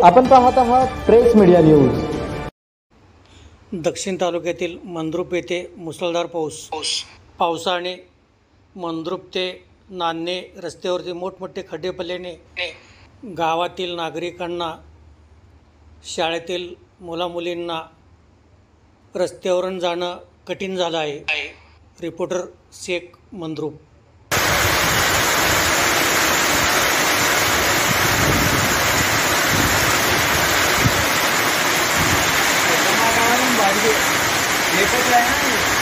आपण पाहत आहात प्रेस मीडिया न्यूज। दक्षिण तालुक्यातील मंद्रुप येथे मुसळधार पावसाने मंद्रुप ते नान्हे रस्त्यावरती मोठमोठे खड्डे पडल्याने गावातील नागरिकांना, शाळेतील मुलामुलींना रस्त्यावरून जाणं कठीण झालं आहे। रिपोर्टर शेख, मंद्रुप। लेकर जाए ना